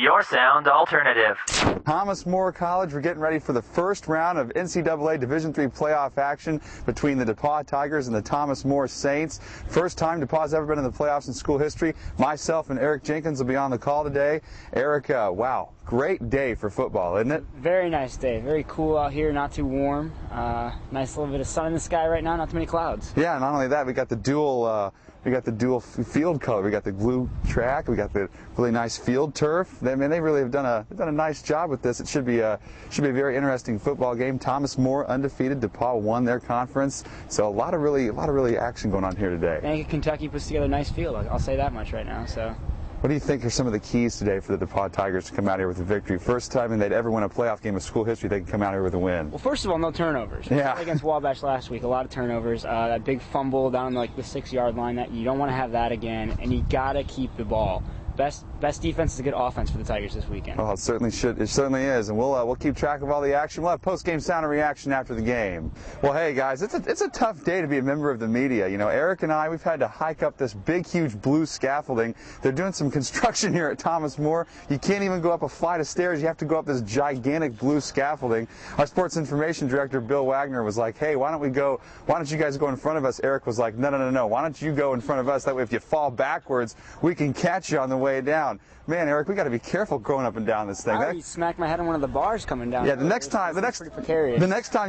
Your sound alternative. Thomas More College, we're getting ready for the first round of NCAA Division III playoff action between the DePauw Tigers and the Thomas More Saints. First time DePauw's ever been in the playoffs in school history. Myself and Eric Jenkins will be on the call today. Eric, wow, great day for football, isn't it? Very nice day. Very cool out here, not too warm. Nice little bit of sun in the sky right now, not too many clouds. Yeah, not only that, we got the dual field color. We got the blue track. We got the really nice field turf. They really have done a nice job with this. It should be a very interesting football game. Thomas More undefeated. DePauw won their conference. So a lot of really action going on here today. And Kentucky puts together a nice field. I'll say that much right now. So. What do you think are some of the keys today for the DePauw Tigers to come out here with a victory? First time they'd ever win a playoff game of school history, they can come out here with a win. Well, first of all, no turnovers. Yeah. Against Wabash last week, a lot of turnovers. That big fumble down like the 6-yard line, that you don't want to have that again, and you got to keep the ball. Best defense is a good offense for the Tigers this weekend. Well, it certainly should. It certainly is, and we'll keep track of all the action. We'll have post-game sound and reaction after the game. Well, hey guys, it's a tough day to be a member of the media. You know, Eric and I, we've had to hike up this big, huge blue scaffolding. They're doing some construction here at Thomas More. You can't even go up a flight of stairs. You have to go up this gigantic blue scaffolding. Our sports information director, Bill Wagner, was like, "Hey, why don't you guys go in front of us?" Eric was like, "No. Why don't you go in front of us? That way, if you fall backwards, we can catch you on the way down." Man, Eric, we got to be careful going up and down this thing. I already smacked my head on one of the bars coming down. Yeah, the next time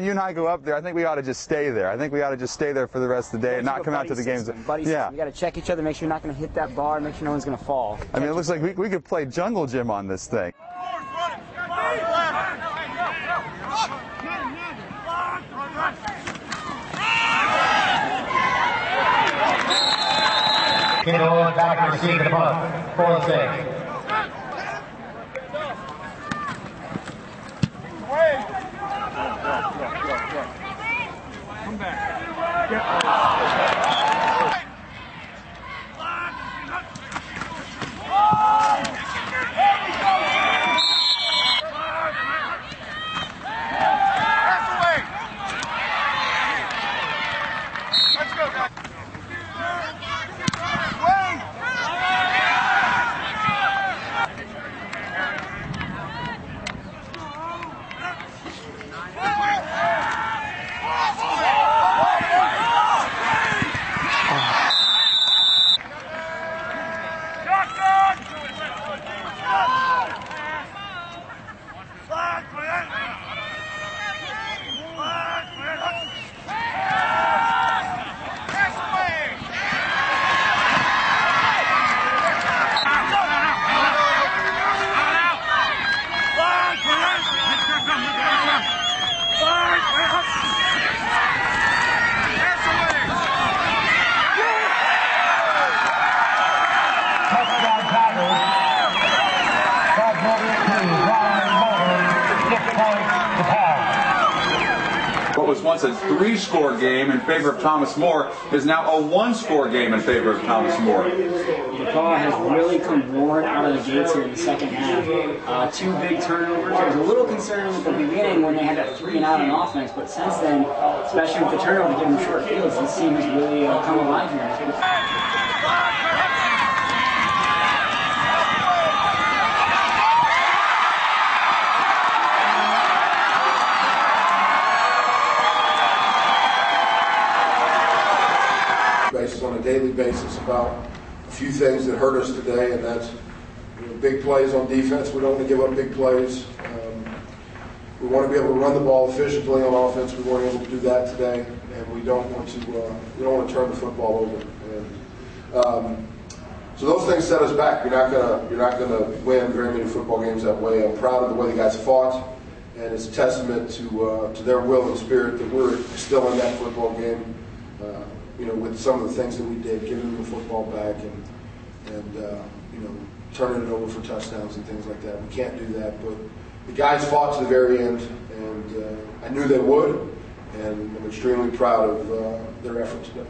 you and I go up there, I think we ought to just stay there. I think we ought to just stay there for the rest of the day and not come out to the games. Yeah, we got to check each other, make sure you're not going to hit that bar, make sure no one's going to fall. I mean, it looks like we could play jungle gym on this thing. Kiddo back to receive the punt. 4-6. Come back. Let's go, guys. What was once a 3-score game in favor of Thomas More is now a 1-score game in favor of Thomas More. DePauw has really come roaring out of the gates here in the second half. 2 big turnovers. I was a little concerned at the beginning when they had that 3-and-out on offense, but since then, especially with the turnover giving them short fields, this team has really come alive here. On a daily basis about a few things that hurt us today, and that's big plays on defense. We don't want to give up big plays. We want to be able to run the ball efficiently on offense. We weren't able to do that today, and we don't want to turn the football over. And so those things set us back. You're not gonna win very many football games that way. I'm proud of the way the guys fought, and it's a testament to their will and spirit that we're still in that football game. With some of the things that we did, giving them the football back and turning it over for touchdowns and things like that. We can't do that, but the guys fought to the very end, and I knew they would, and I'm extremely proud of their effort today.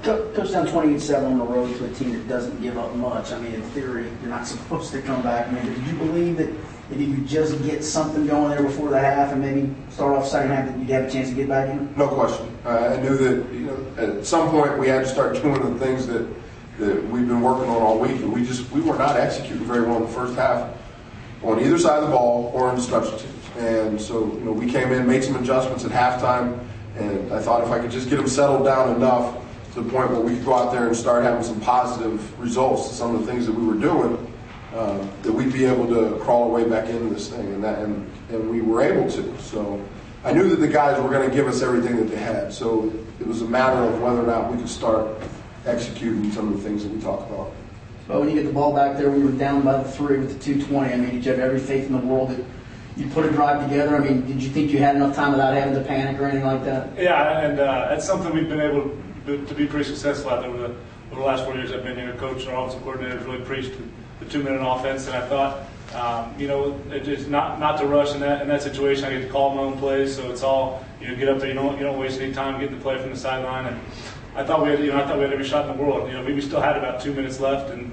Touchdown 28-7 on the road to a team that doesn't give up much. I mean, in theory, you're not supposed to come back. I mean, did you believe that if you could just get something going there before the half and maybe start off second half, that you'd have a chance to get back in? No question. I knew that at some point we had to start doing the things that that we've been working on all week, and we were not executing very well in the first half on either side of the ball or in the special teams. And so, we came in, made some adjustments at halftime, and I thought if I could just get them settled down enough to the point where we could go out there and start having some positive results to some of the things that we were doing, that we'd be able to crawl our way back into this thing, and we were able to. So I knew that the guys were going to give us everything that they had. So it was a matter of whether or not we could start executing some of the things that we talked about. But when you get the ball back there, we were down by the 3 with the 2:20. I mean, did you have every faith in the world that you put a drive together? I mean, did you think you had enough time without having to panic or anything like that? Yeah, and that's something we've been able to be pretty successful at over the last 4 years I've been here. Coach and our offensive coordinator has really preached the 2-minute offense, and I thought, it's not to rush in that situation. I get to call my own plays, so it's all get up there. You don't waste any time getting the play from the sideline. And I thought we had every shot in the world. We still had about 2 minutes left, and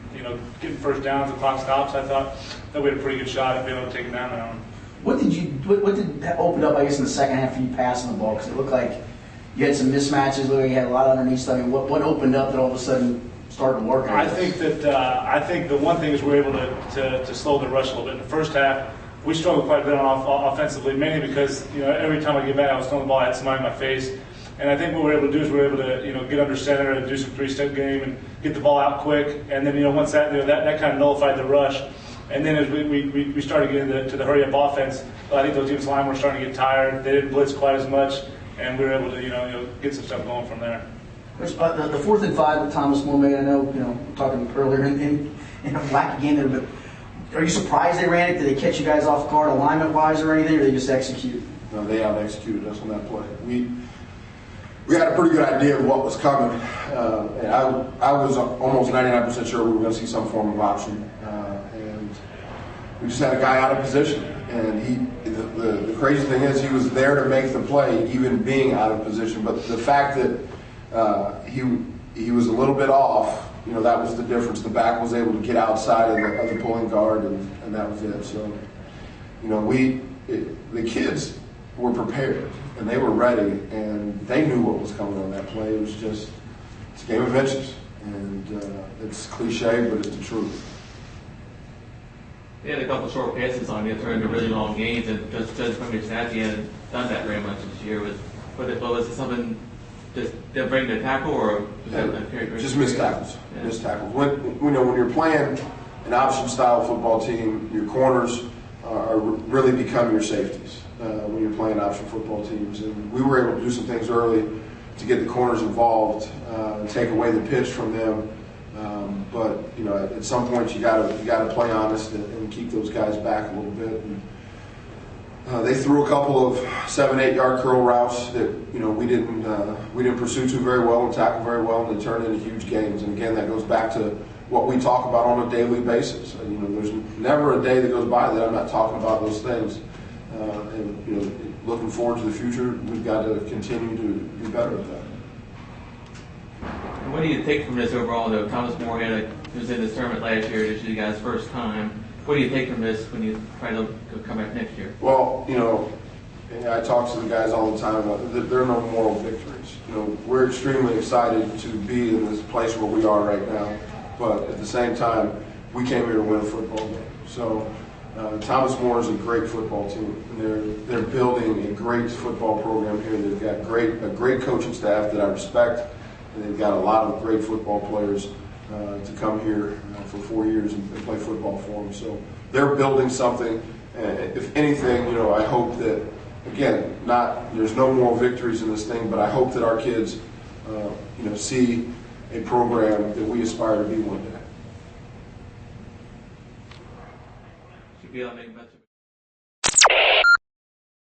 getting first downs, the clock stops. I thought that we had a pretty good shot at being able to take it down that one. What did open up, I guess, in the second half for you passing the ball? Because it looked like you had some mismatches. Looked like you had a lot underneath stuff. I mean, what opened up that all of a sudden started to work? I think the one thing is we're able to slow the rush a little bit. In the first half, we struggled quite a bit on offensively, mainly because every time I get back, I was throwing the ball, I had somebody in my face. And I think what we're able to do is we're able to get under center and do some 3-step game and get the ball out quick. And then once that kind of nullified the rush. And then as we started getting to the hurry up offense, I think those defensive line were starting to get tired. They didn't blitz quite as much, and we were able to get some stuff going from there. The 4th and 5 that Thomas Moore made, I know, talking earlier in a wacky game there, but are you surprised they ran it? Did they catch you guys off guard alignment-wise or anything, or they just execute? No, they out-executed us on that play. We had a pretty good idea of what was coming, and I was almost 99% sure we were going to see some form of option, and we just had a guy out of position. And the crazy thing is he was there to make the play, even being out of position. But the fact that he was a little bit off, that was the difference. The back was able to get outside of the pulling guard, and that was it. So, the kids were prepared, and they were ready, and they knew what was coming on that play. It was just, it's a game of inches, and it's cliche, but it's the truth. They had a couple short passes on you, turned into really long gains, and just from your stats, you hadn't done that very much this year. Was it something just to bring the tackle, or was that just missed tackles? Yeah. Missed tackles. When you're playing an option-style football team, your corners are really become your safeties when you're playing option football teams. And we were able to do some things early to get the corners involved, and take away the pitch from them. But at some point you got to play honest and keep those guys back a little bit. And they threw a couple of 7-8 yard curl routes that we didn't pursue too very well and tackle very well, and they turned into huge gains. And again, that goes back to what we talk about on a daily basis. There's never a day that goes by that I'm not talking about those things. And looking forward to the future, we've got to continue to be better at that. What do you take from this overall, though? Thomas Moore was in this tournament last year. This is you guys' first time. What do you take from this when you try to come back next year? Well, I talk to the guys all the time about that there are no moral victories. We're extremely excited to be in this place where we are right now, but at the same time, we came here to win a football game. So Thomas Moore is a great football team. They're building a great football program here. They've got a great coaching staff that I respect. And they've got a lot of great football players to come here for 4 years and play football for them. So they're building something. If anything, I hope that, again, there's no moral victories in this thing, but I hope that our kids, see a program that we aspire to be one day. Should be able to make